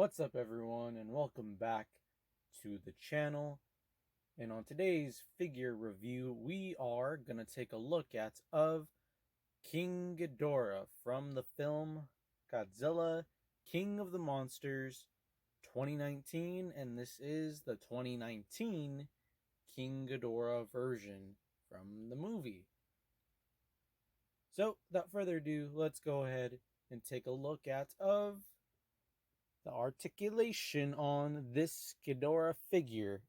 What's up everyone, and welcome back to the channel. And on today's figure review, we are going to take a look at King Ghidorah from the film Godzilla, King of the Monsters 2019, and this is the 2019 King Ghidorah version from the movie. So, without further ado, let's go ahead and take a look at the articulation on this Ghidorah figure.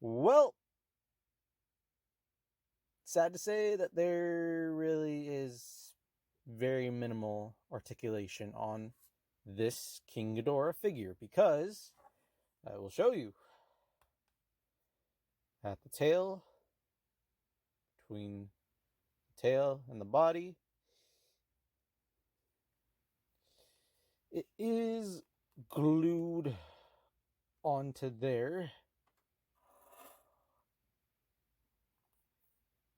Well, sad to say that there really is very minimal articulation on this King Ghidorah figure, because I will show you at the tail, between the tail and the body, it is glued onto there.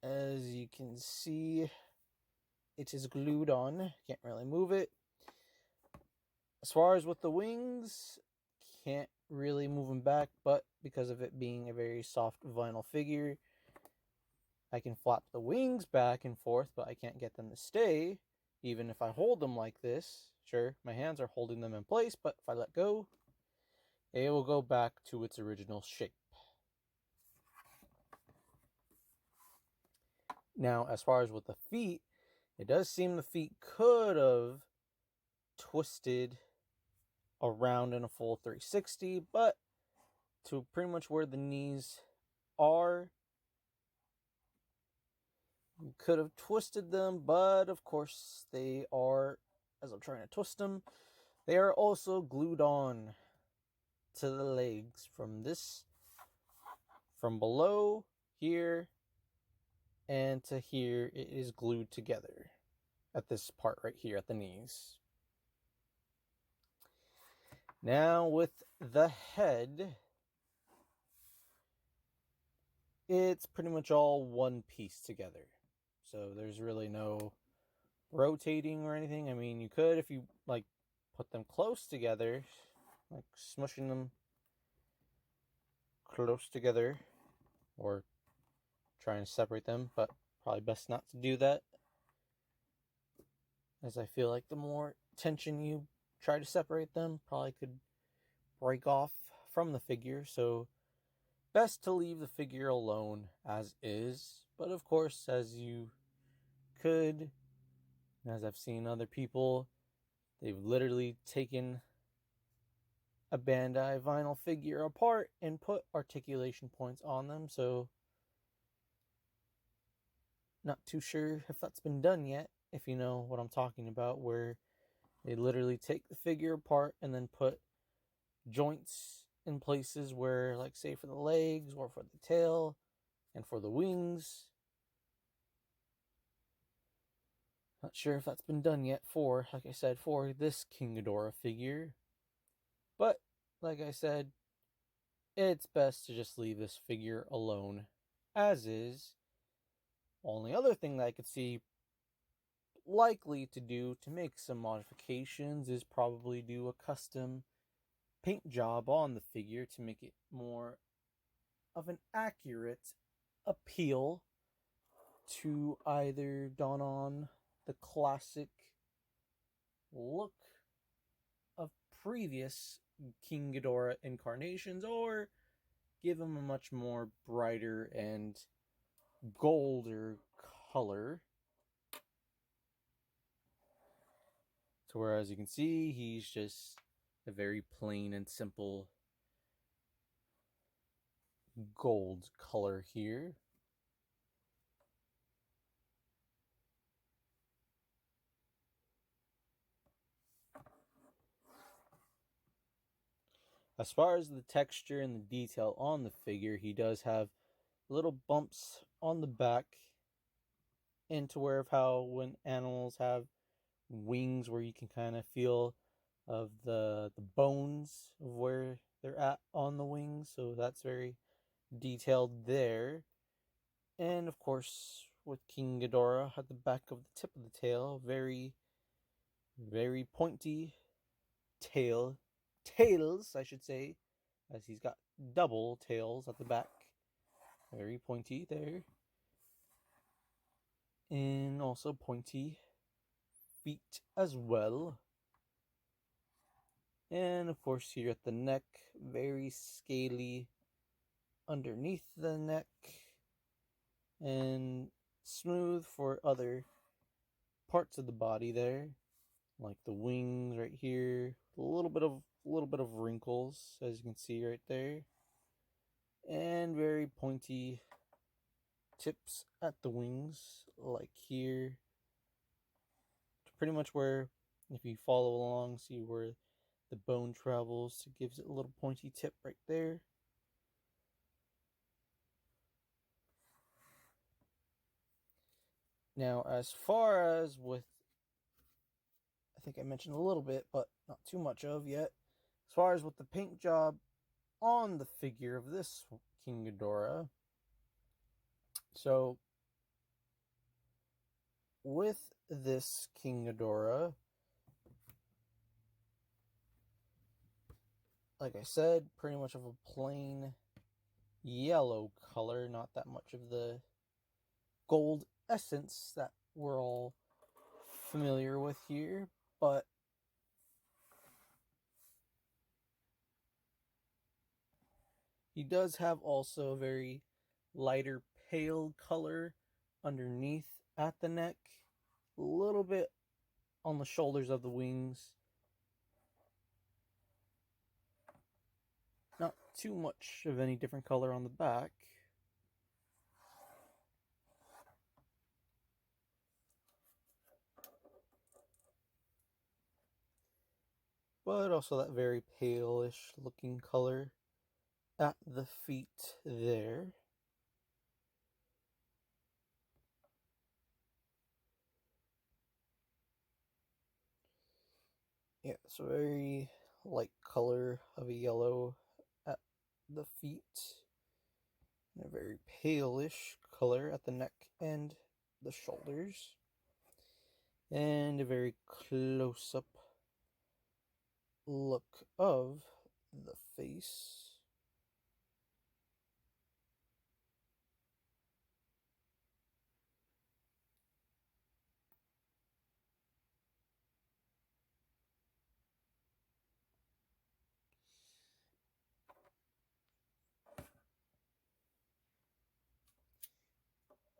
As you can see, it is glued on. Can't really move it. As far as with the wings, can't really move them back, but because of it being a very soft vinyl figure, I can flap the wings back and forth, but I can't get them to stay, even if I hold them like this. Sure, my hands are holding them in place, but if I let go, it will go back to its original shape. Now, as far as with the feet, it does seem the feet could have twisted around in a full 360, but to pretty much where the knees are, you could have twisted them, but of course they are, as I'm trying to twist them, they are also glued on to the legs from below here and to here. It is glued together at this part right here at the knees. Now with the head, it's pretty much all one piece together. So there's really no rotating or anything. I mean, you could if you like put them close together, like smushing them close together, or trying to separate them, but probably best not to do that, as I feel like the more tension you try to separate them, probably could break off from the figure. So best to leave the figure alone as is. But of course, as you could, as I've seen other people, they've literally taken a Bandai vinyl figure apart and put articulation points on them. So not too sure if that's been done yet, if you know what I'm talking about, where they literally take the figure apart and then put joints in places where, like, say for the legs or for the tail and for the wings. Not sure if that's been done yet for, like I said, for this King Ghidorah figure. But, like I said, it's best to just leave this figure alone as is. Only other thing that I could see likely to do to make some modifications is probably do a custom paint job on the figure to make it more of an accurate appeal to either don on the classic look of previous King Ghidorah incarnations, or give him a much more brighter and golder color. So whereas you can see, he's just a very plain and simple gold color here. As far as the texture and the detail on the figure, he does have little bumps on the back, into where of how when animals have wings, where you can kind of feel of the bones of where they're at on the wings. So that's very detailed there. And of course, with King Ghidorah at the back of the tip of the tail, very, Very pointy tails, I should say, as he's got double tails at the back. Very pointy there. And also pointy feet as well. And of course here at the neck, very scaly underneath the neck. And smooth for other parts of the body there. Like the wings right here. A little bit of wrinkles, as you can see right there. And very pointy tips at the wings, like here. Pretty much where, if you follow along, see where the bone travels. It gives it a little pointy tip right there. Now, as far as with, I think I mentioned a little bit, but not too much of yet. As far as with the paint job on the figure of this King Ghidorah. So, with this King Ghidorah, like I said, pretty much of a plain yellow color, not that much of the gold essence that we're all familiar with here, but he does have also a very lighter pale color underneath at the neck, a little bit on the shoulders of the wings. Not too much of any different color on the back. But also that very pale-ish looking color at the feet there. Yeah, so very light color of a yellow at the feet. And a very pale-ish color at the neck and the shoulders. And a very close-up look of the face.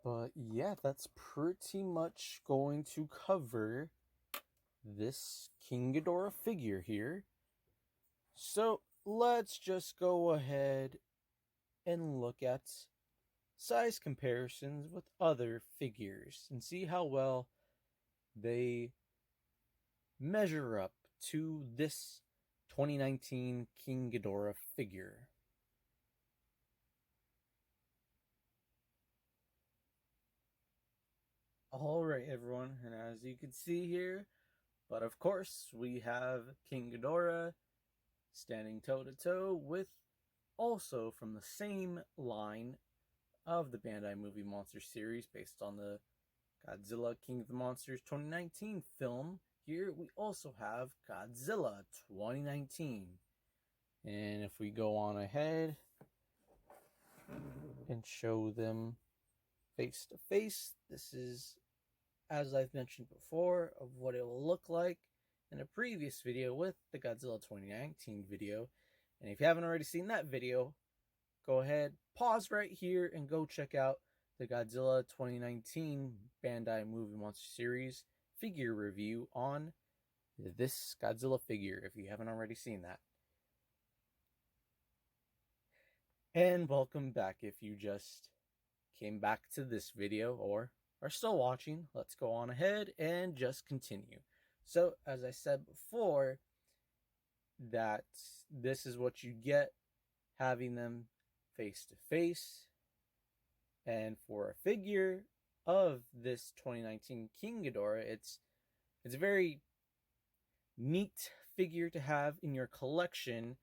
But yeah, that's pretty much going to cover this King Ghidorah figure here. So let's just go ahead and look at size comparisons with other figures and see how well they measure up to this 2019 King Ghidorah figure. Alright everyone, and as you can see here, but of course we have King Ghidorah standing toe to toe with, also from the same line of the Bandai Movie Monster series based on the Godzilla King of the Monsters 2019 film. Here we also have Godzilla 2019. And if we go on ahead and show them face to face, this is, as I've mentioned before, of what it will look like in a previous video with the Godzilla 2019 video. And if you haven't already seen that video, go ahead, pause right here, and go check out the Godzilla 2019 Bandai Movie Monster Series figure review on this Godzilla figure if you haven't already seen that. And welcome back if you just came back to this video or are still watching. Let's go on ahead and just continue. So, as I said before, that this is what you get having them face to face. And for a figure of this 2019 King Ghidorah, it's a very neat figure to have in your collection.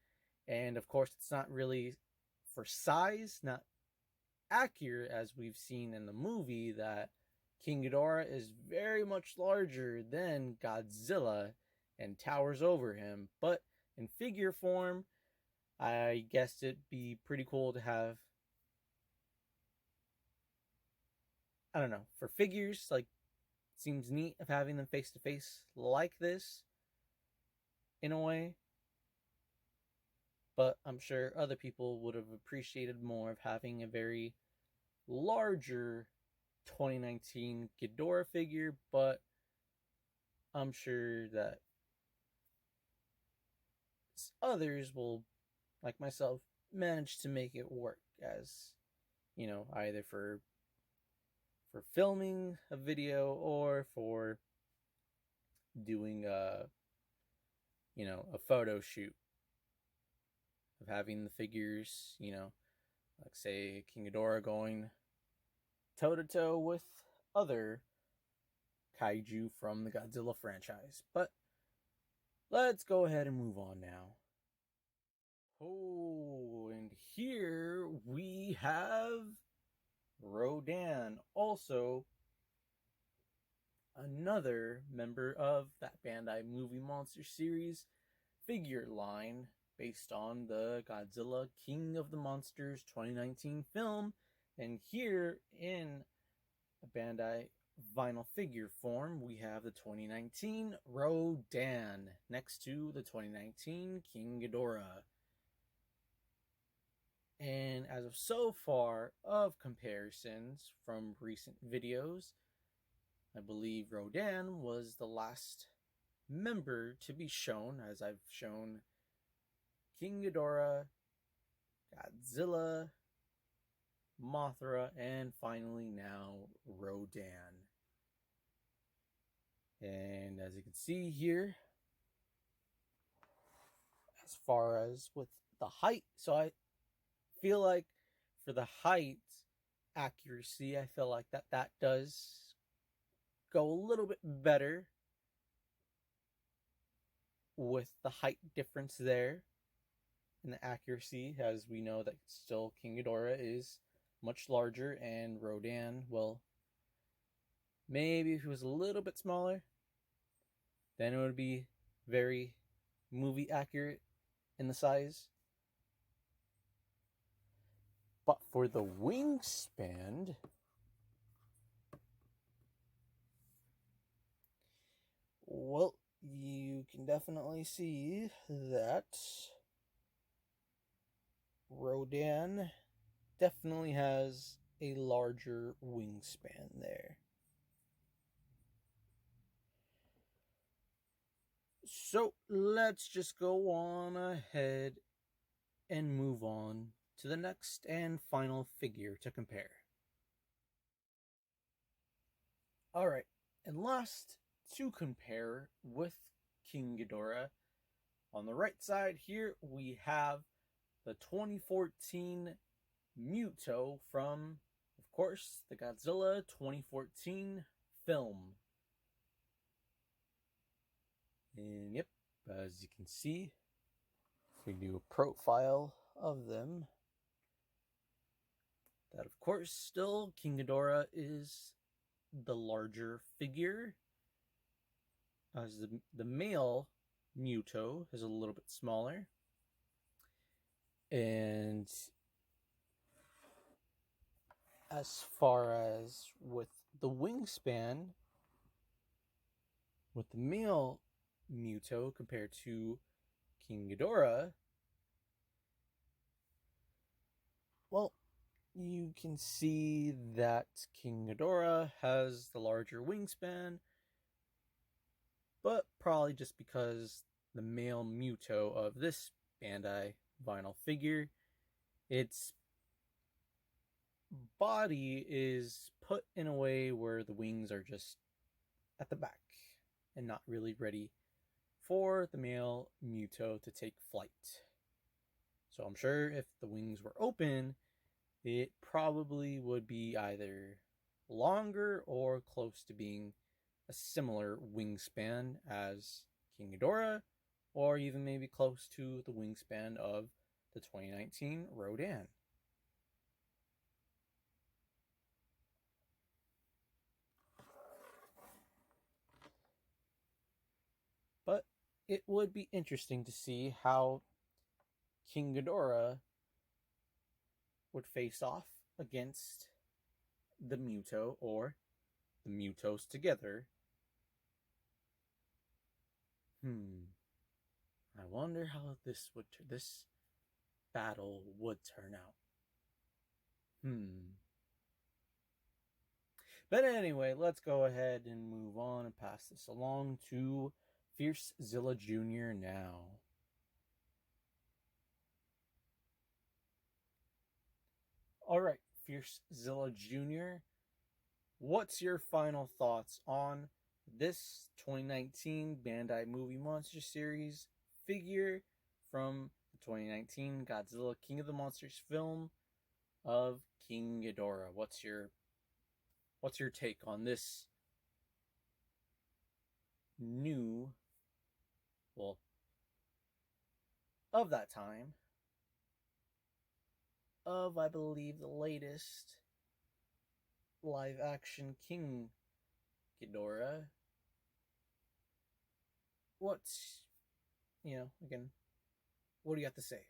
And of course, it's not really for size, not accurate as we've seen in the movie, that King Ghidorah is very much larger than Godzilla and towers over him, but in figure form, I guess it'd be pretty cool to have, I don't know, for figures, like, seems neat of having them face to face like this in a way. But I'm sure other people would have appreciated more of having a very larger 2019 Ghidorah figure, but I'm sure that others will, like myself, manage to make it work as, either for filming a video or for doing a photo shoot of having the figures, like say King Ghidorah going toe to toe with other kaiju from the Godzilla franchise. But let's go ahead and move on now. Oh, and here we have Rodan, also another member of that Bandai Movie Monster series figure line based on the Godzilla King of the Monsters 2019 film. And here in a Bandai vinyl figure form, we have the 2019 Rodan next to the 2019 King Ghidorah. And as of so far of comparisons from recent videos, I believe Rodan was the last member to be shown, as I've shown King Ghidorah, Godzilla, Mothra, and finally now Rodan. And as you can see here, as far as with the height, so I feel like for the height accuracy, I feel like that does go a little bit better with the height difference there and the accuracy, as we know that still King Ghidorah is much larger, and Rodan, well, maybe if he was a little bit smaller, then it would be very movie accurate in the size. But for the wingspan, well, you can definitely see that Rodan definitely has a larger wingspan there. So let's just go on ahead and move on to the next and final figure to compare. Alright, and last to compare with King Ghidorah, on the right side here we have the 2014 Muto from, of course, the Godzilla 2014 film. And yep, as you can see, if we do a profile of them, that of course still King Ghidorah is the larger figure, as the male Muto is a little bit smaller. And as far as with the wingspan, with the male Muto compared to King Ghidorah, well, you can see that King Ghidorah has the larger wingspan, but probably just because the male Muto of this Bandai vinyl figure, its body is put in a way where the wings are just at the back and not really ready for the male Muto to take flight. So I'm sure if the wings were open, it probably would be either longer or close to being a similar wingspan as King Ghidorah, or even maybe close to the wingspan of the 2019 Rodan. it would be interesting to see how King Ghidorah would face off against the Muto, or the Mutos together. I wonder how this battle would turn out. But anyway, let's go ahead and move on and pass this along to Fiercezilla Jr. now. Alright, Fiercezilla Jr., what's your final thoughts on this 2019 Bandai Movie Monster Series figure from the 2019 Godzilla King of the Monsters film of King Ghidorah? What's your take on this new, well, of that time, of, I believe, the latest live action King Ghidorah? What's, again, what do you have to say?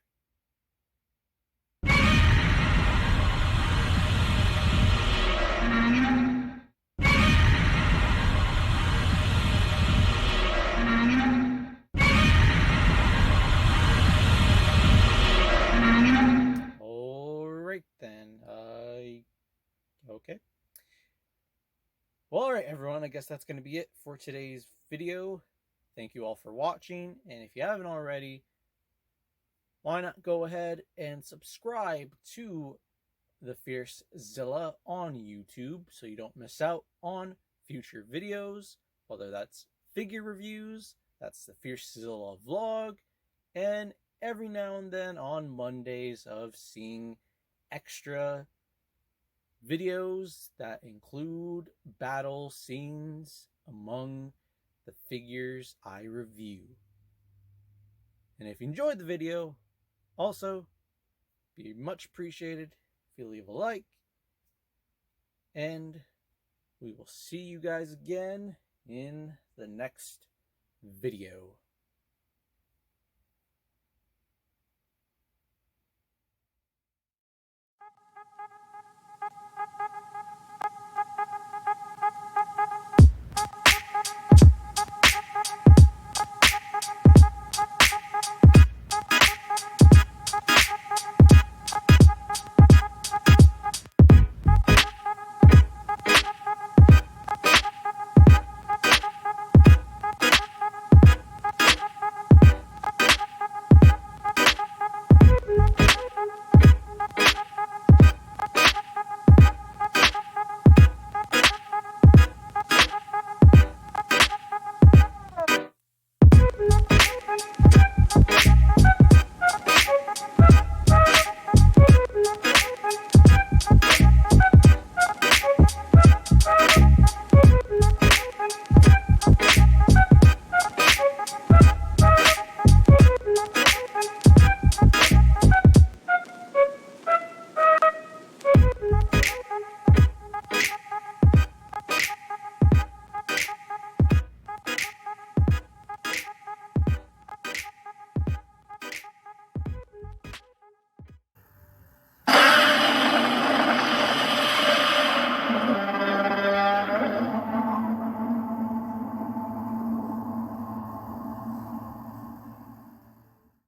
Alright then, okay. Well, alright everyone, I guess that's going to be it for today's video. Thank you all for watching, and if you haven't already, why not go ahead and subscribe to the Fiercezilla on YouTube so you don't miss out on future videos, whether that's figure reviews, that's the Fiercezilla vlog, and every now and then on Mondays of seeing extra videos that include battle scenes among the figures I review. And if you enjoyed the video, also be much appreciated if you leave a like, and we will see you guys again in the next video.